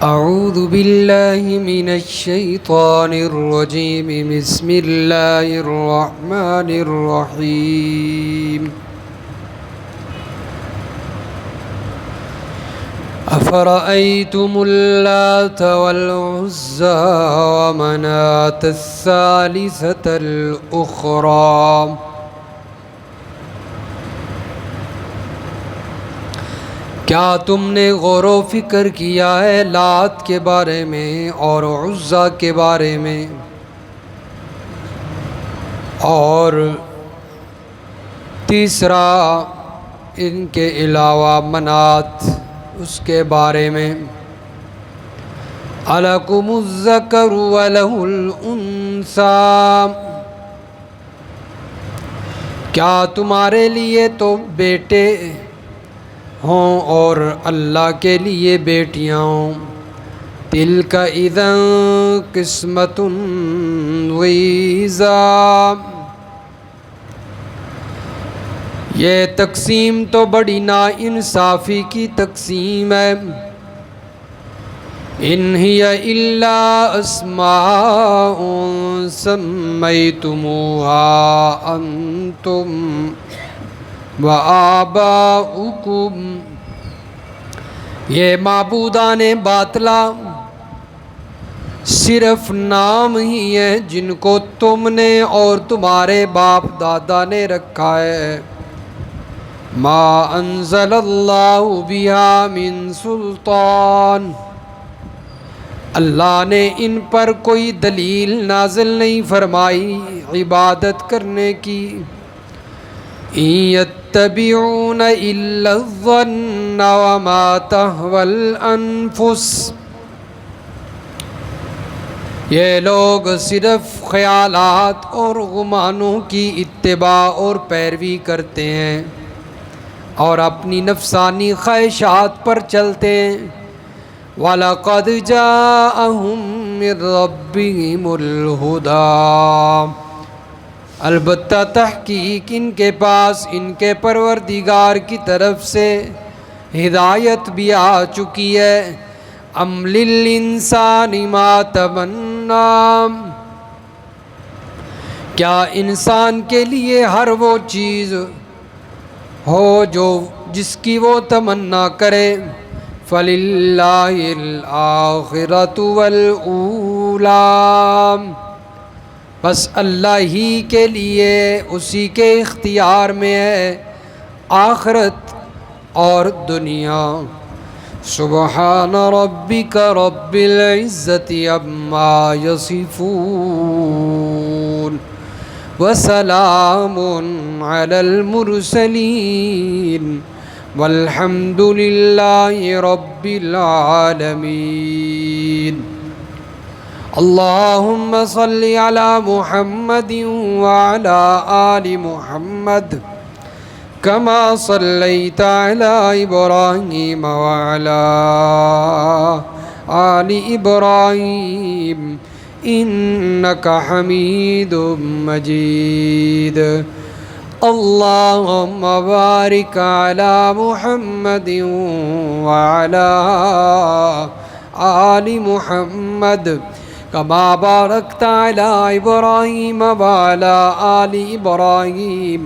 أعوذ بالله من الشيطان الرجيم. بسم الله الرحمن الرحيم. أفرأيتم اللات والعزى ومناة الثالثة الأخرى کیا تم نے غور و فکر کیا ہے لات کے بارے میں اور عزیٰ کے بارے میں اور تیسرا ان کے علاوہ منات اس کے بارے میں؟ الکم الذکر وَلَهُ الْأُنثىٰ، کیا تمہارے لیے تو بیٹے ہوں اور اللہ کے لیے بیٹیاں ہوں؟ تلک اذا قسمۃ ضیزیٰ، یہ تقسیم تو بڑی ناانصافی کی تقسیم ہے۔ ان ہی الا اسماء سمیتموہا انتم وآباؤکم، یہ معبودان باطلا صرف نام ہی ہیں جن کو تم نے اور تمہارے باپ دادا نے رکھا ہے۔ ما انزل اللہ بہا من سلطان، اللہ نے ان پر کوئی دلیل نازل نہیں فرمائی عبادت کرنے کی۔ ان یتبعون الا الظن وما تہوی الانفس، یہ لوگ صرف خیالات اور گمانوں کی اتباع اور پیروی کرتے ہیں اور اپنی نفسانی خواہشات پر چلتے ہیں۔ وَلَقَدْ جَاءَهُم مِّن رَّبِّهِمُ الْهُدَىٰ، البتہ تحقیق ان کے پاس ان کے پروردگار کی طرف سے ہدایت بھی آ چکی ہے۔ ام للانسان ما تمنی، کیا انسان کے لیے ہر وہ چیز ہو جس کی وہ تمنا کرے؟ فَلِلَّهِ الْآخِرَةُ وَالْأُولَىٰ، بس اللہ ہی کے لیے اسی کے اختیار میں ہے آخرت اور دنیا۔ سبحان ربک رب العزت عما یصفون وسلام علی المرسلین والحمد للہ رب العالمین۔ اللہم صل علی محمد وعلی آل محمد کما صلیت علی ابراہیم وعلی آل ابراہیم انک حمید مجید۔ اللہم بارک علی محمد وعلی آل محمد کما بارکت علی ابراہیم وعلی آل ابراہیم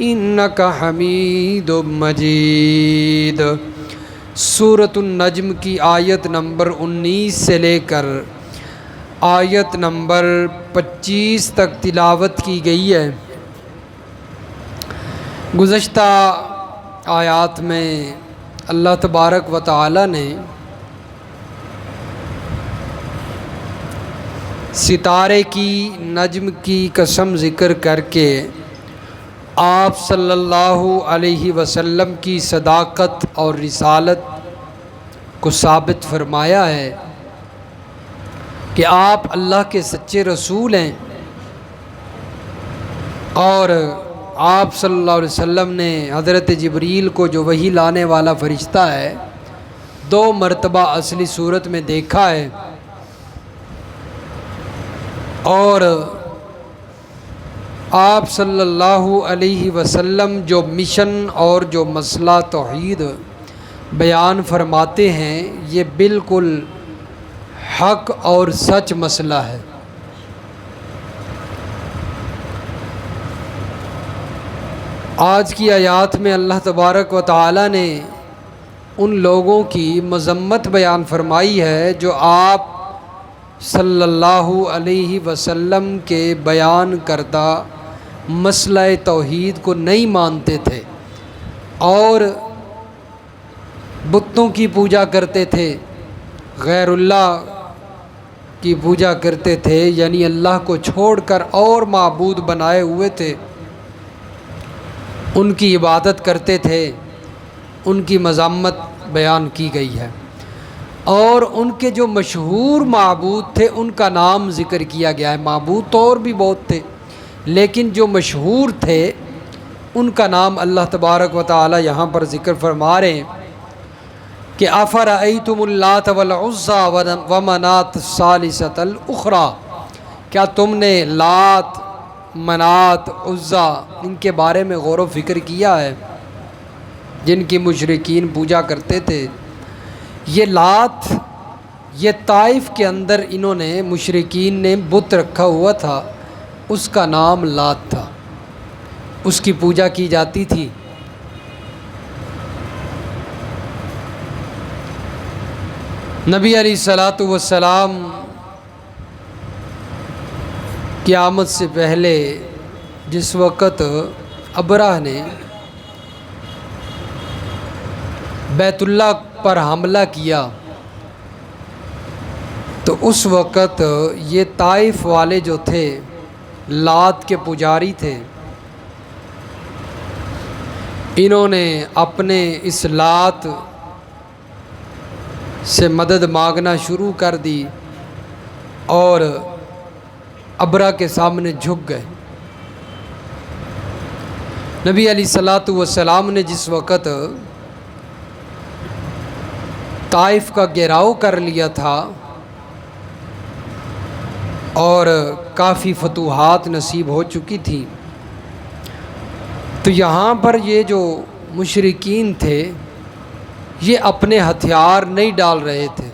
انک حمید مجید۔ سورۃ النجم کی آیت نمبر 19 سے لے کر آیت نمبر 25 تک تلاوت کی گئی ہے۔ گزشتہ آیات میں اللہ تبارک و تعالی نے ستارے کی نجم کی قسم ذکر کر کے آپ صلی اللہ علیہ وسلم کی صداقت اور رسالت کو ثابت فرمایا ہے کہ آپ اللہ کے سچے رسول ہیں، اور آپ صلی اللہ علیہ وسلم نے حضرت جبریل کو جو وحی لانے والا فرشتہ ہے 2 مرتبہ اصلی صورت میں دیکھا ہے، اور آپ صلی اللہ علیہ وسلم جو مشن اور جو مسئلہ توحید بیان فرماتے ہیں یہ بالکل حق اور سچ مسئلہ ہے۔ آج کی آیات میں اللہ تبارک و تعالی نے ان لوگوں کی مذمت بیان فرمائی ہے جو آپ صلی اللہ علیہ وسلم کے بیان کردہ مسئلہ توحید کو نہیں مانتے تھے اور بتوں کی پوجا کرتے تھے، غیر اللہ کی پوجا کرتے تھے، یعنی اللہ کو چھوڑ کر اور معبود بنائے ہوئے تھے، ان کی عبادت کرتے تھے۔ ان کی مذمت بیان کی گئی ہے، اور ان کے جو مشہور معبود تھے ان کا نام ذکر کیا گیا ہے۔ معبود تو اور بھی بہت تھے، لیکن جو مشہور تھے ان کا نام اللہ تبارک و تعالی یہاں پر ذکر فرما رہے ہیں کہ افرأیتم اللات والعزی ومنات الثالثۃ الاخری، کیا تم نے لات، منات، عزیٰ ان کے بارے میں غور و فکر کیا ہے جن کی مشرکین پوجا کرتے تھے؟ یہ لات، یہ طائف کے اندر انہوں نے مشرکین نے بت رکھا ہوا تھا، اس کا نام لات تھا، اس کی پوجا کی جاتی تھی۔ نبی علیہ الصلوۃ والسلام قیامت سے پہلے جس وقت ابرہ نے بیت اللہ پر حملہ کیا تو اس وقت یہ طائف والے جو تھے، لات کے پجاری تھے، انہوں نے اپنے اس لات سے مدد مانگنا شروع کر دی اور ابرہ کے سامنے جھک گئے۔ نبی علیہ الصلوۃ والسلام نے جس وقت طائف کا گھیراؤ کر لیا تھا اور کافی فتوحات نصیب ہو چکی تھی، تو یہاں پر یہ جو مشرکین تھے یہ اپنے ہتھیار نہیں ڈال رہے تھے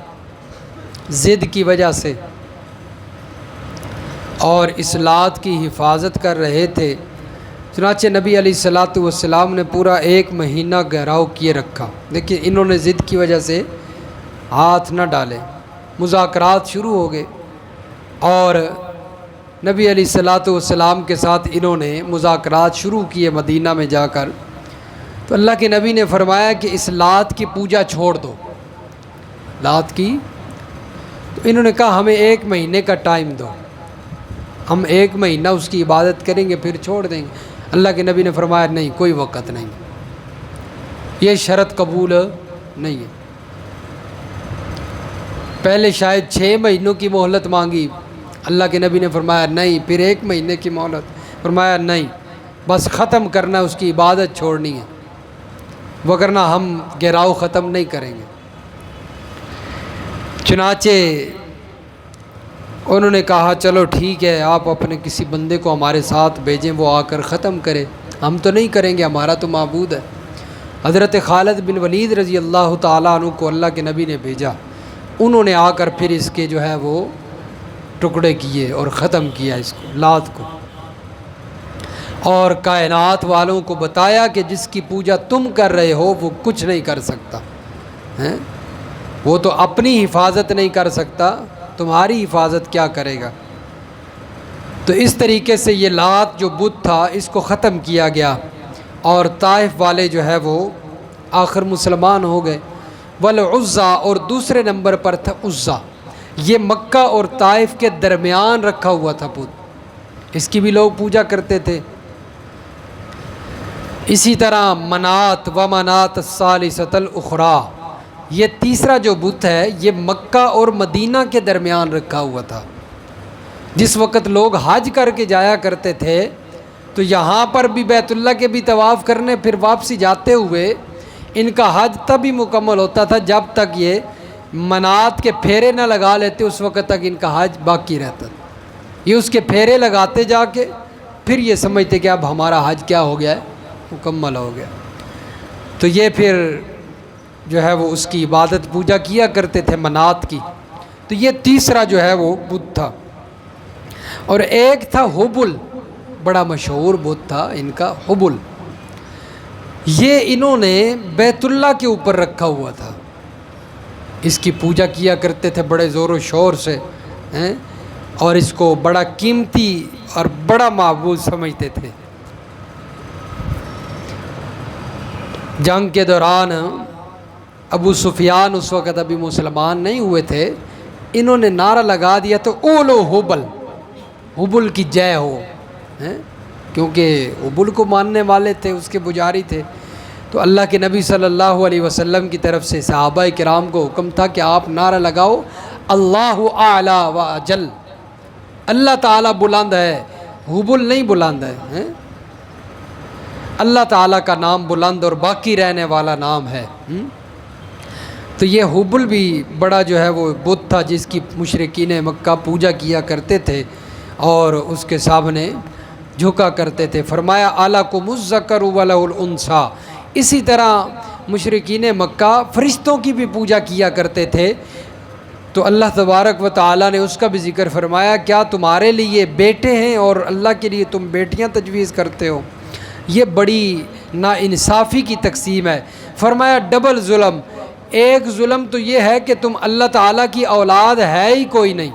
ضد کی وجہ سے، اور اس لات کی حفاظت کر رہے تھے۔ چنانچہ نبی علیہ الصلوۃ والسلام نے پورا 1 مہینہ گھیراؤ کیے رکھا۔ دیکھیں انہوں نے ضد کی وجہ سے ہاتھ نہ ڈالے، مذاکرات شروع ہو گئے، اور نبی علیہ الصلوۃ والسلام کے ساتھ انہوں نے مذاکرات شروع کیے مدینہ میں جا کر۔ تو اللہ کے نبی نے فرمایا کہ اس لات کی پوجا چھوڑ دو، لات کی۔ تو انہوں نے کہا ہمیں 1 مہینے کا ٹائم دو، ہم 1 مہینہ اس کی عبادت کریں گے پھر چھوڑ دیں گے۔ اللہ کے نبی نے فرمایا نہیں، کوئی وقت نہیں، یہ شرط قبول نہیں ہے۔ پہلے شاید 6 مہینوں کی مہلت مانگی، اللہ کے نبی نے فرمایا نہیں، پھر 1 مہینے کی مہلت، فرمایا نہیں، بس ختم کرنا، اس کی عبادت چھوڑنی ہے، وگرنہ ہم گھیراؤ ختم نہیں کریں گے۔ چنانچہ انہوں نے کہا چلو ٹھیک ہے، آپ اپنے کسی بندے کو ہمارے ساتھ بھیجیں، وہ آ کر ختم کرے، ہم تو نہیں کریں گے، ہمارا تو معبود ہے۔ حضرت خالد بن ولید رضی اللہ تعالیٰ عنہ کو اللہ کے نبی نے بھیجا، انہوں نے آ کر پھر اس کے جو ہے وہ ٹکڑے کیے اور ختم کیا اس کو، لات کو، اور کائنات والوں کو بتایا کہ جس کی پوجا تم کر رہے ہو وہ کچھ نہیں کر سکتا، وہ تو اپنی حفاظت نہیں کر سکتا، تمہاری حفاظت کیا کرے گا۔ تو اس طریقے سے یہ لات جو بت تھا اس کو ختم کیا گیا، اور طائف والے جو ہے وہ آخر مسلمان ہو گئے۔ والعزیٰ، اور دوسرے نمبر پر تھا عزیٰ، یہ مکہ اور طائف کے درمیان رکھا ہوا تھا بت، اس کی بھی لوگ پوجا کرتے تھے۔ اسی طرح منات و منات الثالثۃ الاخری، یہ تیسرا جو بت ہے یہ مکہ اور مدینہ کے درمیان رکھا ہوا تھا۔ جس وقت لوگ حج کر کے جایا کرتے تھے تو یہاں پر بھی بیت اللہ کے بھی طواف کرنے، پھر واپسی جاتے ہوئے ان کا حج تب ہی مکمل ہوتا تھا جب تک یہ منات کے پھیرے نہ لگا لیتے، اس وقت تک ان کا حج باقی رہتا تھا۔ یہ اس کے پھیرے لگاتے جا کے پھر یہ سمجھتے کہ اب ہمارا حج کیا ہو گیا ہے، مکمل ہو گیا۔ تو یہ پھر جو ہے وہ اس کی عبادت پوجا کیا کرتے تھے منات کی۔ تو یہ تیسرا جو ہے وہ بت تھا۔ اور ایک تھا حبل، بڑا مشہور بت تھا ان کا حبل، یہ انہوں نے بیت اللہ کے اوپر رکھا ہوا تھا، اس کی پوجا کیا کرتے تھے بڑے زور و شور سے، اور اس کو بڑا قیمتی اور بڑا معبود سمجھتے تھے۔ جنگ کے دوران ابو سفیان اس وقت ابھی مسلمان نہیں ہوئے تھے، انہوں نے نعرہ لگا دیا تو اولو حبل، حبل کی جے ہو، کیونکہ حبل کو ماننے والے تھے، اس کے پجاری تھے۔ تو اللہ کے نبی صلی اللہ علیہ وسلم کی طرف سے صحابہ کرام کو حکم تھا کہ آپ نعرہ لگاؤ اللہ اعلی و اجل، اللہ تعالیٰ بلند ہے، حبل نہیں بلند ہے، اللہ تعالیٰ کا نام بلند اور باقی رہنے والا نام ہے۔ تو یہ حبل بھی بڑا جو ہے وہ بت تھا جس کی مشرکین مکہ پوجا کیا کرتے تھے اور اس کے سامنے جھکا کرتے تھے۔ فرمایا اَلَکُمُ الذَّکَرُ وَلَهُ الْأُنثىٰ، اسی طرح مشرکین مکہ فرشتوں کی بھی پوجا کیا کرتے تھے، تو اللہ تبارک و تعالیٰ نے اس کا بھی ذکر فرمایا، کیا تمہارے لیے بیٹے ہیں اور اللہ کے لیے تم بیٹیاں تجویز کرتے ہو؟ یہ بڑی ناانصافی کی تقسیم ہے۔ فرمایا ڈبل ظلم، ایک ظلم تو یہ ہے کہ تم اللہ تعالیٰ کی اولاد ہے ہی کوئی نہیں،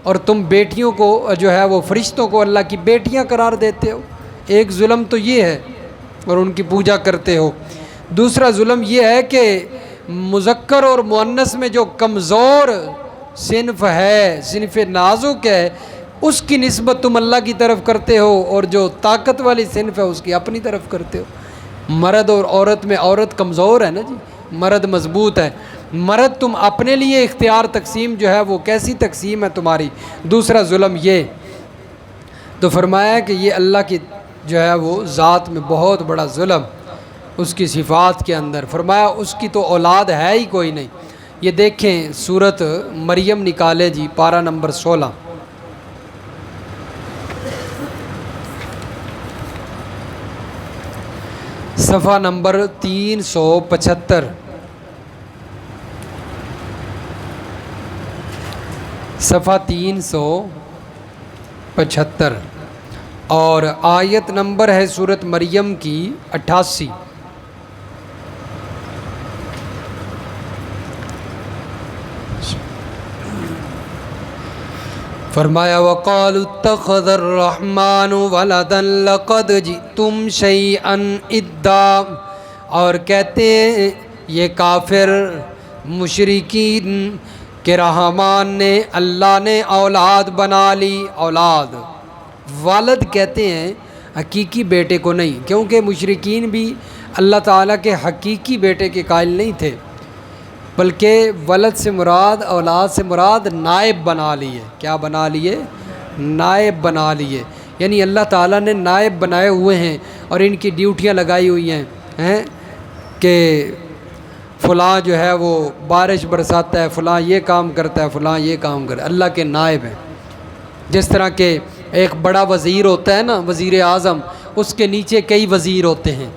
اور تم بیٹیوں کو جو ہے وہ فرشتوں کو اللہ کی بیٹیاں قرار دیتے ہو، ایک ظلم تو یہ ہے اور ان کی پوجا کرتے ہو۔ دوسرا ظلم یہ ہے کہ مذکر اور مؤنث میں جو کمزور صنف ہے، صنف نازک ہے، اس کی نسبت تم اللہ کی طرف کرتے ہو، اور جو طاقت والی صنف ہے اس کی اپنی طرف کرتے ہو۔ مرد اور عورت میں عورت کمزور ہے نا جی، مرد مضبوط ہے، مرد تم اپنے لیے اختیار تقسیم جو ہے وہ کیسی تقسیم ہے تمہاری۔ دوسرا ظلم یہ، تو فرمایا کہ یہ اللہ کی جو ہے وہ ذات میں بہت بڑا ظلم، اس کی صفات کے اندر۔ فرمایا اس کی تو اولاد ہے ہی کوئی نہیں۔ یہ دیکھیں سورت مریم نکالے جی، پارہ نمبر 16، صفحہ نمبر 375، صفحہ 375، اور آیت نمبر ہے سورت مریم کی 88۔ فرمایا وَقَالُوا اتَّخَذَ الرَّحْمَٰنُ وَلَدًا لَقَدْ جِئْتُمْ شَيْئًا إِدًّا، اور کہتے ہیں یہ کافر مشرکین کہ رحمان نے، اللہ نے اولاد بنا لی۔ اولاد، والد کہتے ہیں حقیقی بیٹے کو نہیں، کیونکہ مشرکین بھی اللہ تعالیٰ کے حقیقی بیٹے کے قائل نہیں تھے، بلکہ ولد سے مراد، اولاد سے مراد نائب بنا لیے۔ کیا بنا لیے؟ نائب بنا لیے، یعنی اللہ تعالیٰ نے نائب بنائے ہوئے ہیں اور ان کی ڈیوٹیاں لگائی ہوئی ہیں کہ فلاں جو ہے وہ بارش برساتا ہے، فلاں یہ کام کرتا ہے، فلاں یہ کام کرتا ہے، اللہ کے نائب ہیں۔ جس طرح کہ ایک بڑا وزیر ہوتا ہے نا، وزیر اعظم، اس کے نیچے کئی وزیر ہوتے ہیں،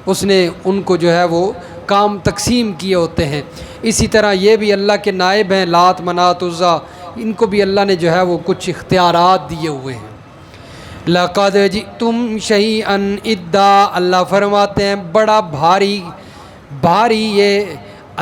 اس نے ان کو جو ہے وہ کام تقسیم کیے ہوتے ہیں۔ اسی طرح یہ بھی اللہ کے نائب ہیں، لات منات عزا، ان کو بھی اللہ نے جو ہے وہ کچھ اختیارات دیے ہوئے ہیں۔ لَقَدْ جِئْتُمْ شَيْئًا إِدًّا، اللہ فرماتے ہیں بڑا بھاری یہ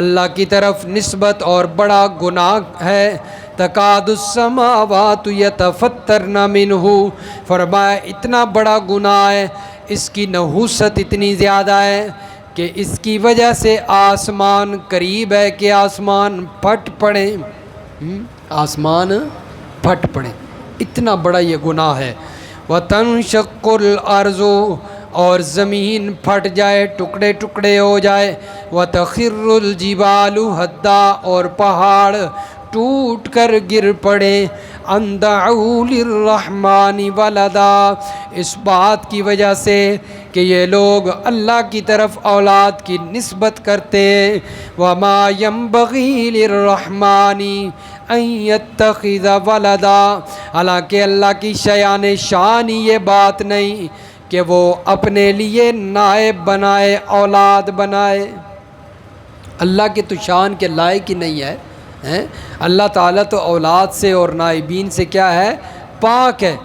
اللہ کی طرف نسبت اور بڑا گناہ ہے۔ تَكَادُ السَّمَاوَاتُ يَتَفَطَّرْنَ مِنْهُ، فرمایا اتنا بڑا گناہ ہے، اس کی نحوست اتنی زیادہ ہے کہ اس کی وجہ سے آسمان قریب ہے کہ آسمان پھٹ پڑے، آسمان پھٹ پڑے، اتنا بڑا یہ گناہ ہے۔ وَتَنشَقُّ الْأَرْضُ، اور زمین پھٹ جائے، ٹکڑے ٹکڑے ہو جائے۔ وَتَخِرُّ الْجِبَالُ هَدًّا، اور پہاڑ ٹوٹ کر گر پڑے۔ أَن دَعَوْا لِلرَّحْمَٰنِ وَلَدًا، اس بات کی وجہ سے کہ یہ لوگ اللہ کی طرف اولاد کی نسبت کرتے ہیں۔ وَمَا يَنبَغِي لِلرَّحْمَٰنِ أَن يَتَّخِذَ وَلَدًا، حالانکہ اللہ کی شایان شان یہ بات نہیں کہ وہ اپنے لیے نائب بنائے، اولاد بنائے۔ اللہ کے تو شان کے لائق ہی نہیں ہے اللہ تعالیٰ تو اولاد سے اور نائبین سے کیا ہے؟ پاک ہے۔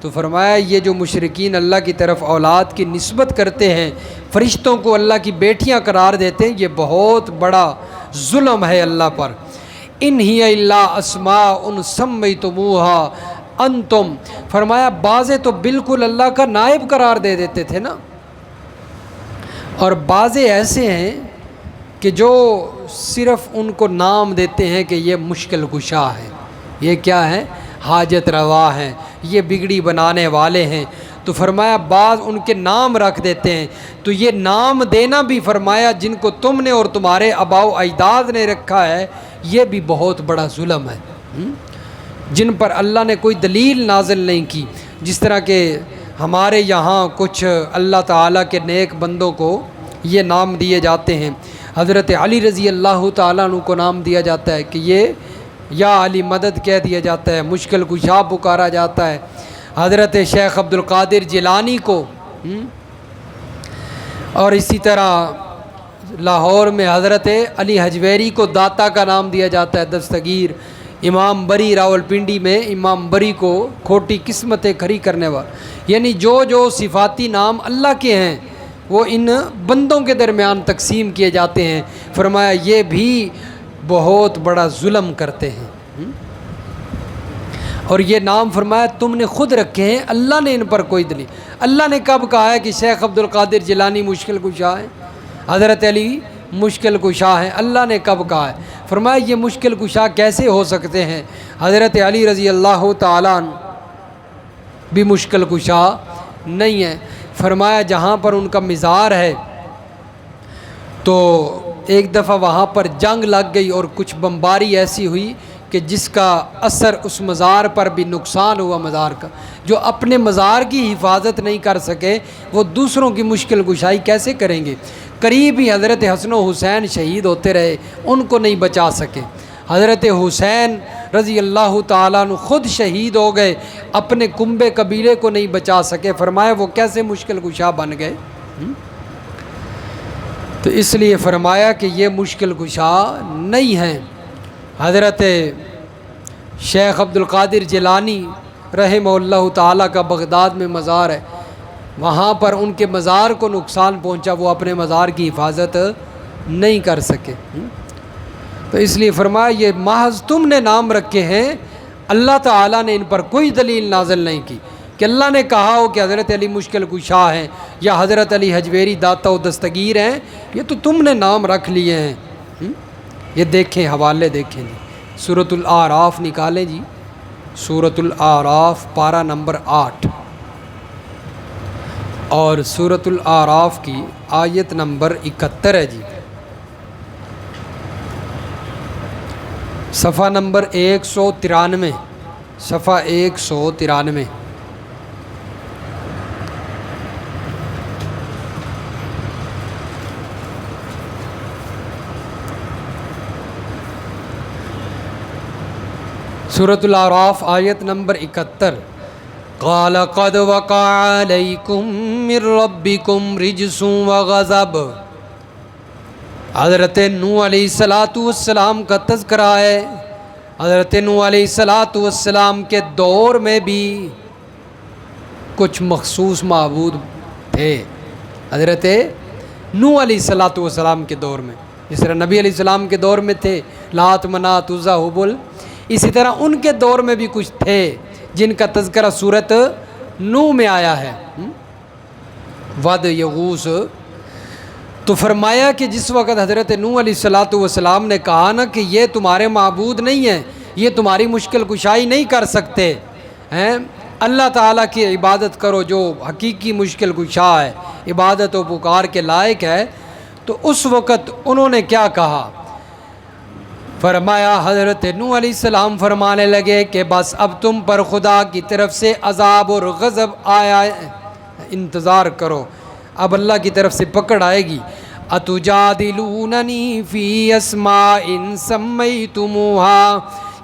تو فرمایا یہ جو مشرکین اللہ کی طرف اولاد کی نسبت کرتے ہیں، فرشتوں کو اللہ کی بیٹیاں قرار دیتے ہیں، یہ بہت بڑا ظلم ہے اللہ پر۔ ان ہی الا اسماء سمیتموہا انتم، فرمایا بعضے تو بالکل اللہ کا نائب قرار دے دیتے تھے نا، اور بعضے ایسے ہیں کہ جو صرف ان کو نام دیتے ہیں کہ یہ مشکل کشا ہے، یہ کیا ہے؟ حاجت روا ہیں، یہ بگڑی بنانے والے ہیں۔ تو فرمایا بعض ان کے نام رکھ دیتے ہیں، تو یہ نام دینا بھی فرمایا جن کو تم نے اور تمہارے آباء و اجداد نے رکھا ہے، یہ بھی بہت بڑا ظلم ہے، جن پر اللہ نے کوئی دلیل نازل نہیں کی۔ جس طرح کہ ہمارے یہاں کچھ اللہ تعالیٰ کے نیک بندوں کو یہ نام دیے جاتے ہیں۔ حضرت علی رضی اللہ تعالیٰ عنہ کو نام دیا جاتا ہے کہ یہ یا علی مدد کہہ دیا جاتا ہے، مشکل کشا پکارا جاتا ہے۔ حضرت شیخ عبد القادر جیلانی کو، اور اسی طرح لاہور میں حضرت علی حجویری کو داتا کا نام دیا جاتا ہے، دستگیر۔ امام بری راولپنڈی میں امام بری کو کھوٹی قسمتیں کھری کرنے والا، یعنی جو صفاتی نام اللہ کے ہیں وہ ان بندوں کے درمیان تقسیم کیے جاتے ہیں۔ فرمایا یہ بھی بہت بڑا ظلم کرتے ہیں، اور یہ نام فرمایا تم نے خود رکھے ہیں، اللہ نے ان پر کوئی دلیل۔ اللہ نے کب کہا ہے کہ شیخ عبد القادر جیلانی مشکل کشا ہے، حضرت علی مشکل کشا ہے؟ اللہ نے کب کہا ہے؟ فرمایا یہ مشکل کشا کیسے ہو سکتے ہیں؟ حضرت علی رضی اللہ تعالیٰ عنہ بھی مشکل کشا نہیں ہے۔ فرمایا جہاں پر ان کا مزار ہے تو ایک دفعہ وہاں پر جنگ لگ گئی اور کچھ بمباری ایسی ہوئی کہ جس کا اثر اس مزار پر بھی نقصان ہوا مزار کا۔ جو اپنے مزار کی حفاظت نہیں کر سکے وہ دوسروں کی مشکل کشائی کیسے کریں گے؟ قریب ہی حضرت حسن و حسین شہید ہوتے رہے، ان کو نہیں بچا سکے۔ حضرت حسین رضی اللہ تعالیٰ عنہ خود شہید ہو گئے، اپنے کنبے قبیلے کو نہیں بچا سکے۔ فرمایا وہ کیسے مشکل کشا بن گئے؟ تو اس لیے فرمایا کہ یہ مشکل کشا نہیں ہیں۔ حضرت شیخ عبد القادر جیلانی رحمہ اللہ تعالیٰ کا بغداد میں مزار ہے، وہاں پر ان کے مزار کو نقصان پہنچا، وہ اپنے مزار کی حفاظت نہیں کر سکے۔ تو اس لیے فرمایا یہ محض تم نے نام رکھے ہیں، اللہ تعالیٰ نے ان پر کوئی دلیل نازل نہیں کی کہ اللہ نے کہا ہو کہ حضرت علی مشکل کشا ہیں یا حضرت علی حجویری داتا و دستگیر ہیں، یہ تو تم نے نام رکھ لیے ہیں۔ یہ دیکھیں، حوالے دیکھیں جی، سورۃ الاعراف نکالیں جی، سورۃ الاعراف پارہ نمبر 8 اور سورۃ الاعراف کی آیت نمبر 71 ہے جی، صفحہ نمبر 193، صفحہ 193۔ سورۃ الاعراف آیت نمبر 71۔ قال قد وقع علیکم من ربکم رجس وغضب، حضرت نوح علیہ السلام کا تذکرہ ہے۔ حضرت نوح علیہ السلام کے دور میں بھی کچھ مخصوص معبود تھے، حضرت نوح علیہ السلام کے دور میں، جس طرح نبی علیہ السلام کے دور میں تھے لات منات عزا حبل، اسی طرح ان کے دور میں بھی کچھ تھے جن کا تذکرہ سورۃ نوح میں آیا ہے، ود یغوث۔ تو فرمایا کہ جس وقت حضرت نوح علیہ السلام نے کہا نا کہ یہ تمہارے معبود نہیں ہیں، یہ تمہاری مشکل کشائی نہیں کر سکتے ہیں، اللہ تعالیٰ کی عبادت کرو جو حقیقی مشکل کشا ہے، عبادت و پکار کے لائق ہے، تو اس وقت انہوں نے کیا کہا؟ فرمایا حضرت نوح علیہ السلام فرمانے لگے کہ بس اب تم پر خدا کی طرف سے عذاب اور غضب آیا ہے، انتظار کرو، اب اللہ کی طرف سے پکڑ آئے گی۔ اتجادلوننی فی اسماء سمیتموہا،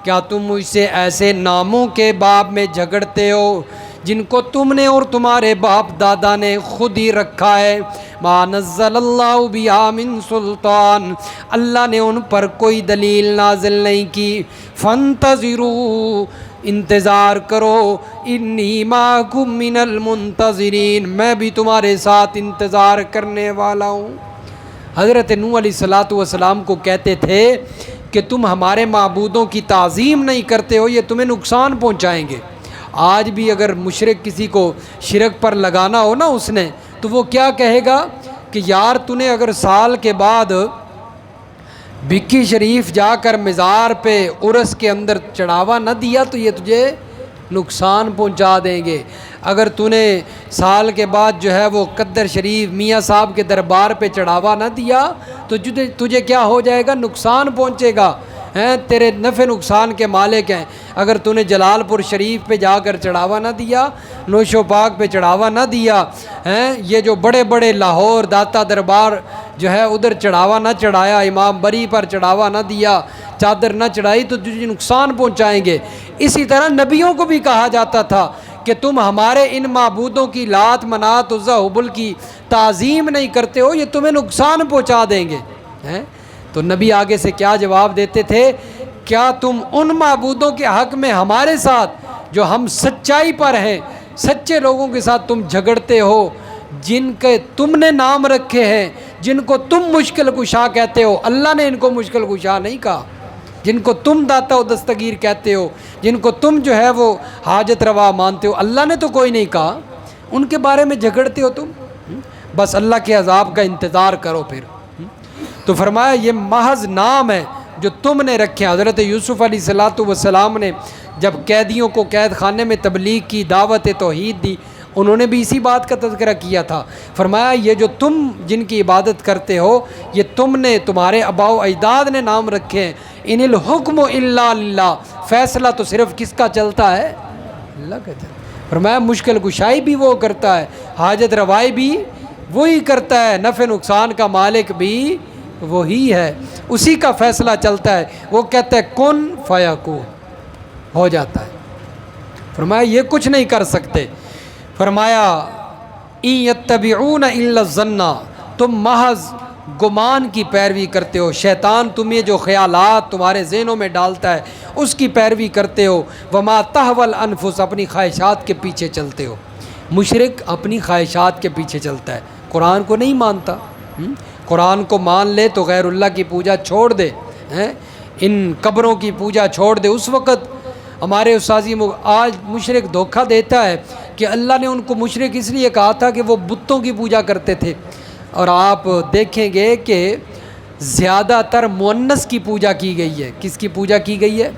کیا تم مجھ سے ایسے ناموں کے باب میں جھگڑتے ہو جن کو تم نے اور تمہارے باپ دادا نے خود ہی رکھا ہے؟ ما نزل اللہ بہا من سلطان، اللہ نے ان پر کوئی دلیل نازل نہیں کی۔ فانتظروا، انتظار کرو، انی معکم من المنتظرین، میں بھی تمہارے ساتھ انتظار کرنے والا ہوں۔ حضرت نوح علیہ السلام کو کہتے تھے کہ تم ہمارے معبودوں کی تعظیم نہیں کرتے ہو، یہ تمہیں نقصان پہنچائیں گے۔ آج بھی اگر مشرک کسی کو شرک پر لگانا ہو نا اس نے، تو وہ کیا کہے گا کہ یار تو نے اگر سال کے بعد بکی شریف جا کر مزار پہ عرس کے اندر چڑھاوا نہ دیا تو یہ تجھے نقصان پہنچا دیں گے۔ اگر تو نے سال کے بعد جو ہے وہ قدر شریف میاں صاحب کے دربار پہ چڑھاوا نہ دیا تو تجھے کیا ہو جائے گا، نقصان پہنچے گا، تیرے نفع نقصان کے مالک ہیں۔ اگر تو نے جلال پور شریف پہ جا کر چڑھاوا نہ دیا، نوش و پاک پہ چڑھاوا نہ دیا، یہ جو بڑے بڑے لاہور داتا دربار جو ہے ادھر چڑھاوا نہ چڑھایا، امام بری پر چڑھاوا نہ دیا، چادر نہ چڑھائی تو تجھے نقصان پہنچائیں گے۔ اسی طرح نبیوں کو بھی کہا جاتا تھا کہ تم ہمارے ان معبودوں کی لات منات عزا حبل کی تعظیم نہیں کرتے ہو، یہ تمہیں نقصان پہنچا دیں گے۔ تو نبی آگے سے کیا جواب دیتے تھے، کیا تم ان معبودوں کے حق میں ہمارے ساتھ جو ہم سچائی پر ہیں، سچے لوگوں کے ساتھ تم جھگڑتے ہو، جن کے تم نے نام رکھے ہیں، جن کو تم مشکل کشا کہتے ہو، اللہ نے ان کو مشکل کشا نہیں کہا، جن کو تم داتا و دستگیر کہتے ہو، جن کو تم جو ہے وہ حاجت روا مانتے ہو، اللہ نے تو کوئی نہیں کہا، ان کے بارے میں جھگڑتے ہو تم، بس اللہ کے عذاب کا انتظار کرو پھر۔ تو فرمایا یہ محض نام ہے جو تم نے رکھے۔ حضرت یوسف علیہ السلام نے جب قیدیوں کو قید خانے میں تبلیغ کی، دعوت توحید دی، انہوں نے بھی اسی بات کا تذکرہ کیا تھا۔ فرمایا یہ جو تم جن کی عبادت کرتے ہو، یہ تم نے، تمہارے آباء و اجداد نے نام رکھے ہیں، ان الحکم الا للہ، فیصلہ تو صرف کس کا چلتا ہے، اللہ کا چلتا ہے۔ فرمایا مشکل کشائی بھی وہ کرتا ہے، حاجت روائی بھی وہی کرتا ہے، نفع نقصان کا مالک بھی وہی ہے، اسی کا فیصلہ چلتا ہے۔ وہ کہتا ہے کن فیکون، ہو جاتا ہے۔ فرمایا یہ کچھ نہیں کر سکتے۔ فرمایا ان یتبعون الا الظن، تم محض گمان کی پیروی کرتے ہو، شیطان تمہیں جو خیالات تمہارے ذہنوں میں ڈالتا ہے اس کی پیروی کرتے ہو، وما تہوی الانفس، اپنی خواہشات کے پیچھے چلتے ہو۔ مشرک اپنی خواہشات کے پیچھے چلتا ہے، قرآن کو نہیں مانتا۔ قرآن کو مان لے تو غیر اللہ کی پوجا چھوڑ دے، ان قبروں کی پوجا چھوڑ دے۔ اس وقت ہمارے استاذی آج مشرک دھوکہ دیتا ہے کہ اللہ نے ان کو مشرک اس لیے کہا تھا کہ وہ بتوں کی پوجا کرتے تھے، اور آپ دیکھیں گے کہ زیادہ تر مؤنث کی پوجا کی گئی ہے۔ کس کی پوجا کی گئی ہے؟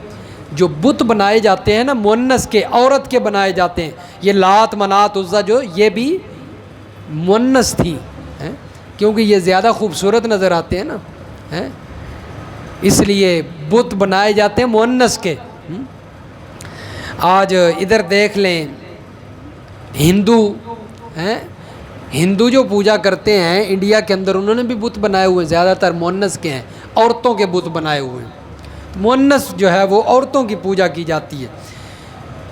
جو بت بنائے جاتے ہیں نا مؤنث کے، عورت کے بنائے جاتے ہیں، یہ لات منات عزا جو یہ بھی مؤنث تھی، کیونکہ یہ زیادہ خوبصورت نظر آتے ہیں نا، اس لیے بت بنائے جاتے ہیں مؤنث کے۔ آج ادھر دیکھ لیں، ہندو جو پوجا کرتے ہیں انڈیا کے اندر، انہوں نے بھی بت بنائے ہوئے، زیادہ تر مؤنث کے ہیں، عورتوں کے بت بنائے ہوئے ہیں۔ مؤنث جو ہے وہ عورتوں کی پوجا کی جاتی ہے۔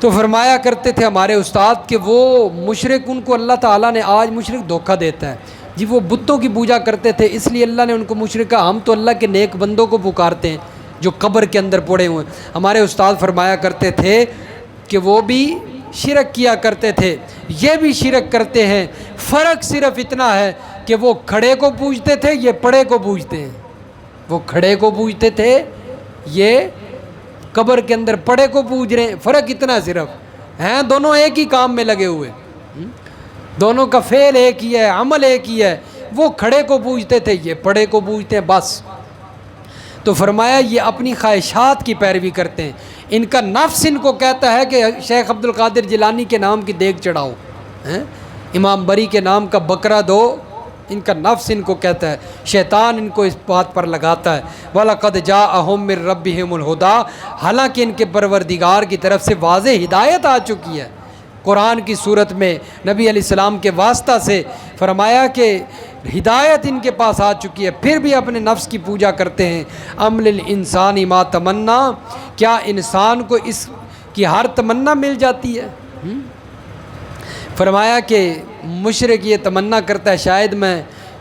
تو فرمایا کرتے تھے ہمارے استاد کہ وہ مشرک، ان کو اللہ تعالیٰ نے، آج مشرک دھوکہ دیتا ہے جی، وہ بتوں کی پوجا کرتے تھے اس لیے اللہ نے ان کو مشرک کہا۔ ہم تو اللہ کے نیک بندوں کو پکارتے ہیں جو قبر کے اندر پڑے ہوئے ہیں۔ ہمارے استاد فرمایا کرتے تھے کہ وہ بھی شرک کیا کرتے تھے، یہ بھی شرک کرتے ہیں، فرق صرف اتنا ہے کہ وہ کھڑے کو پوجتے تھے، یہ پڑے کو پوجتے ہیں۔ وہ کھڑے کو پوجتے تھے، یہ قبر کے اندر پڑے کو پوج رہے ہیں، فرق اتنا صرف ہیں، دونوں ایک ہی کام میں لگے ہوئے، دونوں کا فعل ایک ہی ہے، عمل ایک ہی ہے۔ وہ کھڑے کو پوجتے تھے، یہ پڑے کو پوجتے ہیں، بس۔ تو فرمایا یہ اپنی خواہشات کی پیروی کرتے ہیں، ان کا نفس ان کو کہتا ہے کہ شیخ عبد القادر جیلانی کے نام کی دیگ چڑھاؤ، امام بری کے نام کا بکرا دو، ان کا نفس ان کو کہتا ہے، شیطان ان کو اس بات پر لگاتا ہے۔ وَلَقَدْ جَاءَهُم مِّن رَّبِّهِمُ الْهُدَىٰ، حالانکہ ان کے پروردگار کی طرف سے واضح ہدایت آ چکی ہے۔ قرآن کی صورت میں نبی علیہ السلام کے واسطہ سے فرمایا کہ ہدایت ان کے پاس آ چکی ہے، پھر بھی اپنے نفس کی پوجا کرتے ہیں۔ ام للانسان ما تمنا، کیا انسان کو اس کی ہر تمنا مل جاتی ہے؟ فرمایا کہ مشرک یہ تمنا کرتا ہے شاید میں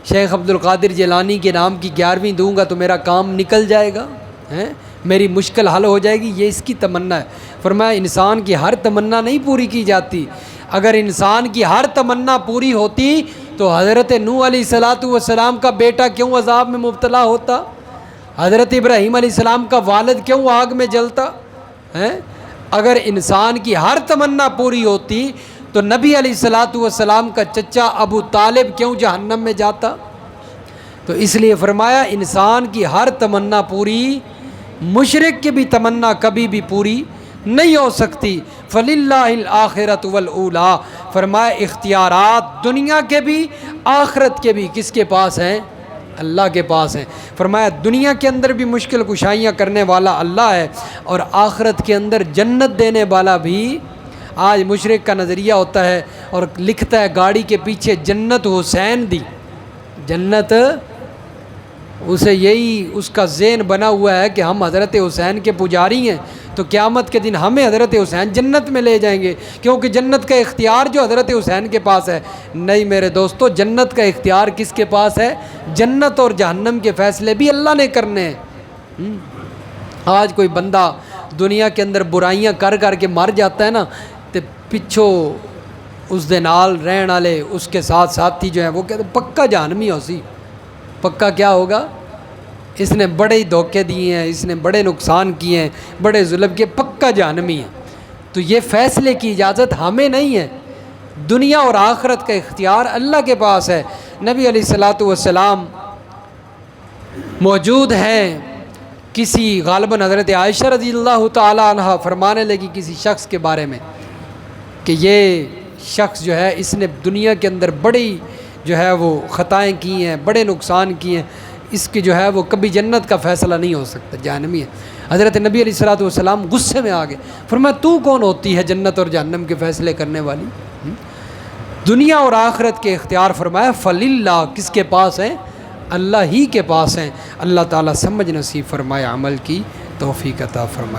شیخ عبد القادر جیلانی کے نام کی 11ویں دوں گا تو میرا کام نکل جائے گا، میری مشکل حل ہو جائے گی، یہ اس کی تمنا ہے۔ فرمایا انسان کی ہر تمنا نہیں پوری کی جاتی، اگر انسان کی ہر تمنا پوری ہوتی تو حضرت نوح علیہ السلام کا بیٹا کیوں عذاب میں مبتلا ہوتا، حضرت ابراہیم علیہ السلام کا والد کیوں آگ میں جلتا اگر انسان کی ہر تمنا پوری ہوتی تو نبی علیہ السلام کا چچا ابو طالب کیوں جہنم میں جاتا۔ تو اس لیے فرمایا انسان کی ہر تمنا پوری، مشرک کی بھی تمنا کبھی بھی پوری نہیں ہو سکتی۔ فللہ الآخرۃ والأولیٰ، فرمایا اختیارات دنیا کے بھی آخرت کے بھی کس کے پاس ہیں؟ اللہ کے پاس ہیں۔ فرمایا دنیا کے اندر بھی مشکل کشائیاں کرنے والا اللہ ہے، اور آخرت کے اندر جنت دینے والا بھی۔ آج مشرک کا نظریہ ہوتا ہے اور لکھتا ہے گاڑی کے پیچھے جنت حسین دی، جنت اسے یہی اس کا ذہن بنا ہوا ہے کہ ہم حضرت حسین کے پجاری ہیں تو قیامت کے دن ہمیں حضرت حسین جنت میں لے جائیں گے کیونکہ جنت کا اختیار جو حضرت حسین کے پاس ہے۔ نہیں میرے دوستو، جنت کا اختیار کس کے پاس ہے؟ جنت اور جہنم کے فیصلے بھی اللہ نے کرنے ہیں۔ آج کوئی بندہ دنیا کے اندر برائیاں کر کر کے مر جاتا ہے نا، تو پچھو اس دے نال رہن والے اس کے ساتھ ساتھی جو ہیں وہ کہتے ہیں پکا جہنمی ہو سی۔ پکا کیا ہوگا؟ اس نے بڑے ہی دھوکے دیے ہیں، اس نے بڑے نقصان کیے ہیں، بڑے ظلم کیے، پکا جہنمی ہے۔ تو یہ فیصلے کی اجازت ہمیں نہیں ہے، دنیا اور آخرت کا اختیار اللہ کے پاس ہے۔ نبی علیہ السلام موجود ہیں، کسی غالباً حضرت عائشہ رضی اللہ تعالی عنہ فرمانے لگی کسی شخص کے بارے میں کہ یہ شخص جو ہے اس نے دنیا کے اندر بڑی جو ہے وہ خطائیں کی ہیں، بڑے نقصان کیے ہیں، اس کی جو ہے وہ کبھی جنت کا فیصلہ نہیں ہو سکتا، جہنمی ہے۔ حضرت نبی علیہ السلام غصے میں آ گئے، فرمایا تو کون ہوتی ہے جنت اور جہنم کے فیصلے کرنے والی؟ دنیا اور آخرت کے اختیار فرمایا فللہ، کس کے پاس ہیں؟ اللہ ہی کے پاس ہیں۔ اللہ تعالیٰ سمجھ نصیب فرمائے، عمل کی توفیق عطا فرمائے۔